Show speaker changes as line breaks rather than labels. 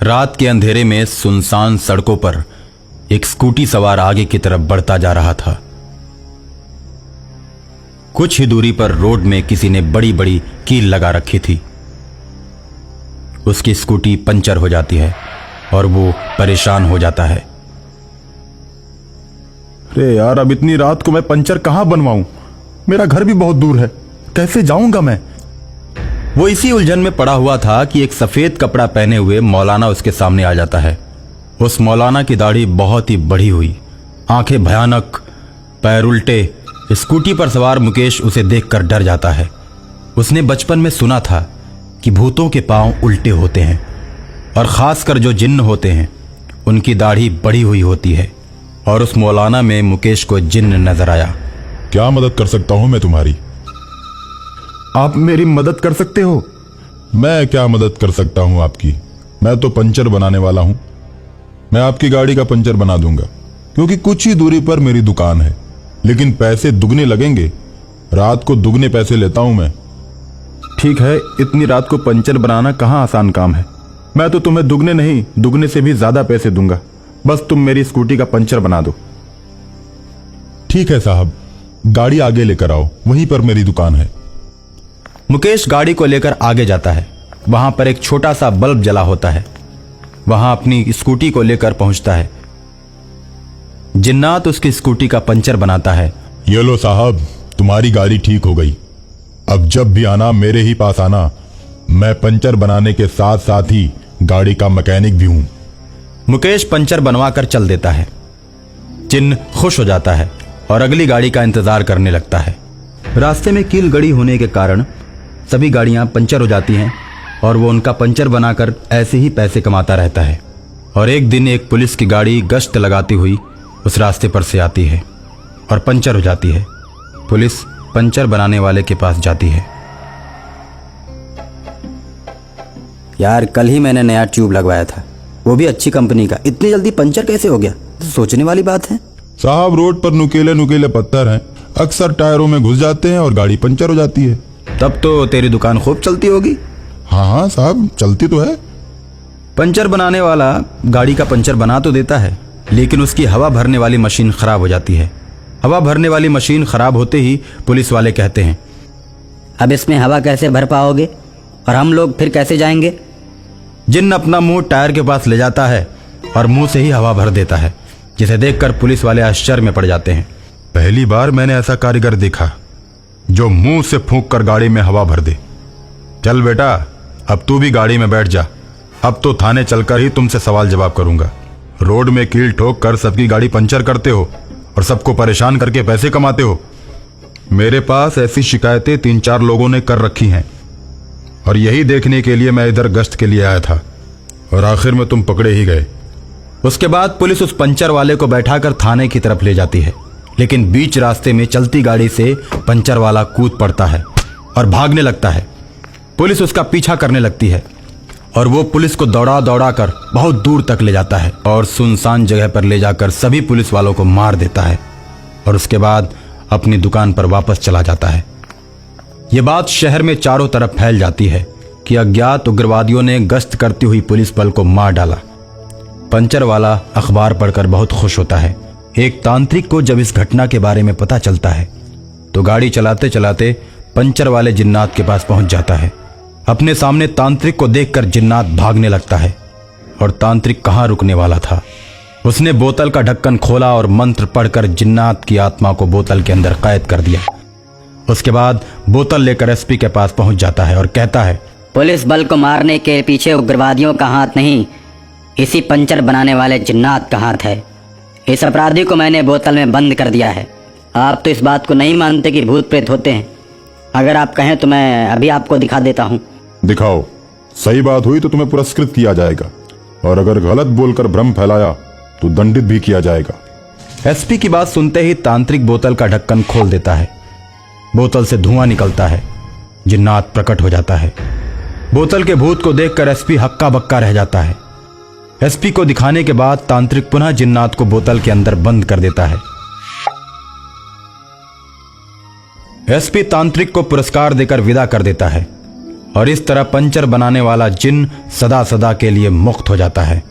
रात के अंधेरे में सुनसान सड़कों पर एक स्कूटी सवार आगे की तरफ बढ़ता जा रहा था। कुछ ही दूरी पर रोड में किसी ने बड़ी बड़ी कील लगा रखी थी। उसकी स्कूटी पंचर हो जाती है और वो परेशान हो जाता है।
अरे यार, अब इतनी रात को मैं पंचर कहां बनवाऊं? मेरा घर भी बहुत दूर है, कैसे जाऊंगा मैं?
वो इसी उलझन में पड़ा हुआ था कि एक सफेद कपड़ा पहने हुए मौलाना उसके सामने आ जाता है। उस मौलाना की दाढ़ी बहुत ही बड़ी हुई, आंखें भयानक, पैर उल्टे। स्कूटी पर सवार मुकेश उसे देखकर डर जाता है। उसने बचपन में सुना था कि भूतों के पांव उल्टे होते हैं और खासकर जो जिन्न होते हैं उनकी दाढ़ी बड़ी हुई होती है। और उस मौलाना में मुकेश को जिन्न नजर आया।
क्या मदद कर सकता हूं मैं तुम्हारी? आप मेरी मदद कर सकते हो? मैं क्या मदद कर सकता हूं आपकी? मैं तो पंचर बनाने वाला हूं। मैं आपकी गाड़ी का पंचर बना दूंगा, क्योंकि कुछ ही दूरी पर मेरी दुकान है, लेकिन पैसे दुगने लगेंगे। रात को दुगने पैसे लेता हूं मैं। ठीक है, इतनी रात को पंचर बनाना कहां आसान काम है। मैं तो तुम्हें दुगने नहीं, दुगने से भी ज्यादा पैसे दूंगा। बस तुम मेरी स्कूटी का पंचर बना दो। ठीक है साहब, गाड़ी आगे लेकर आओ, वहीं पर मेरी दुकान है।
मुकेश गाड़ी को लेकर आगे जाता है। वहां पर एक छोटा सा बल्ब जला होता है। वहां अपनी स्कूटी को लेकर पहुंचता है। जिन्नात उसकी स्कूटी का पंचर बनाता है।
ये लो साहब, तुम्हारी गाड़ी ठीक हो गई। अब जब भी आना मेरे ही पास आना। मैं पंचर बनाने के साथ साथ ही गाड़ी का मैकेनिक भी हूं।
मुकेश पंचर बनवाकर चल देता है। जिन्न खुश हो जाता है और अगली गाड़ी का इंतजार करने लगता है। रास्ते में कील गड़ी होने के कारण सभी गाड़ियां पंचर हो जाती हैं और वो उनका पंचर बनाकर ऐसे ही पैसे कमाता रहता है। और एक दिन एक पुलिस की गाड़ी गश्त लगाती हुई उस रास्ते पर से आती है और पंचर हो जाती है। पुलिस पंचर बनाने वाले के पास जाती है।
यार, कल ही मैंने नया ट्यूब लगवाया था, वो भी अच्छी कंपनी का। इतनी जल्दी पंचर कैसे हो गया? तो सोचने वाली बात है।
साहब, रोड पर नुकीले नुकीले पत्थर हैं, अक्सर टायरों में घुस जाते हैं और गाड़ी पंचर हो जाती है।
तब तो तेरी दुकान खूब चलती होगी।
हाँ हाँ साहब, चलती तो है।
पंचर बनाने वाला गाड़ी का पंचर बना तो देता है, लेकिन उसकी हवा भरने वाली मशीन खराब हो जाती है। हवा भरने वाली मशीन खराब होते ही पुलिस वाले कहते हैं,
अब इसमें हवा कैसे भर पाओगे और हम लोग फिर कैसे जाएंगे?
जिन्न अपना मुंह टायर के पास ले जाता है और मुंह से ही हवा भर देता है, जिसे देखकर पुलिस वाले आश्चर्य में पड़ जाते हैं।
पहली बार मैंने ऐसा कारीगर देखा जो मुंह से फूंक कर गाड़ी में हवा भर दे। चल बेटा, अब तू भी गाड़ी में बैठ जा। अब तो थाने चलकर ही तुमसे सवाल जवाब करूंगा। रोड में कील ठोक कर सबकी गाड़ी पंचर करते हो और सबको परेशान करके पैसे कमाते हो। मेरे पास ऐसी शिकायतें 3-4 लोगों ने कर रखी हैं और यही देखने के लिए मैं इधर गश्त के लिए आया था और आखिर में तुम पकड़े ही गए।
उसके बाद पुलिस उस पंचर वाले को बैठाकर थाने की तरफ ले जाती है, लेकिन बीच रास्ते में चलती गाड़ी से पंचर वाला कूद पड़ता है और भागने लगता है। पुलिस उसका पीछा करने लगती है और वो पुलिस को दौड़ा दौड़ा कर बहुत दूर तक ले जाता है और सुनसान जगह पर ले जाकर सभी पुलिस वालों को मार देता है और उसके बाद अपनी दुकान पर वापस चला जाता है। ये बात शहर में चारों तरफ फैल जाती है कि अज्ञात उग्रवादियों ने गश्त करती हुई पुलिस बल को मार डाला। पंचर वाला अखबार पढ़कर बहुत खुश होता है। एक तांत्रिक को जब इस घटना के बारे में पता चलता है तो गाड़ी चलाते चलाते पंचर वाले जिन्नात के पास पहुंच जाता है। अपने सामने तांत्रिक को देखकर जिन्नात भागने लगता है और तांत्रिक कहां रुकने वाला था। उसने बोतल का ढक्कन खोला और मंत्र पढ़कर जिन्नात की आत्मा को बोतल के अंदर कैद कर दिया। उसके बाद बोतल लेकर एसपी के पास पहुंच जाता है और कहता है,
पुलिस बल को मारने के पीछे उग्रवादियों का हाथ नहीं, इसी पंचर बनाने वाले जिन्नात का हाथ है। इस अपराधी को मैंने बोतल में बंद कर दिया है। आप तो इस बात को नहीं मानते कि भूत प्रेत होते हैं। अगर आप कहें तो मैं अभी आपको दिखा देता हूँ।
दिखाओ। सही बात हुई तो तुम्हें पुरस्कृत किया जाएगा और अगर गलत बोलकर भ्रम फैलाया तो दंडित भी किया जाएगा।
एसपी की बात सुनते ही तांत्रिक बोतल का ढक्कन खोल देता है। बोतल से धुआं निकलता है। जिन्नात प्रकट हो जाता है। बोतल के भूत को देखकर एसपी हक्का बक्का रह जाता है। एसपी को दिखाने के बाद तांत्रिक पुनः जिन्नात को बोतल के अंदर बंद कर देता है। एसपी तांत्रिक को पुरस्कार देकर विदा कर देता है और इस तरह पंचर बनाने वाला जिन सदा सदा के लिए मुक्त हो जाता है।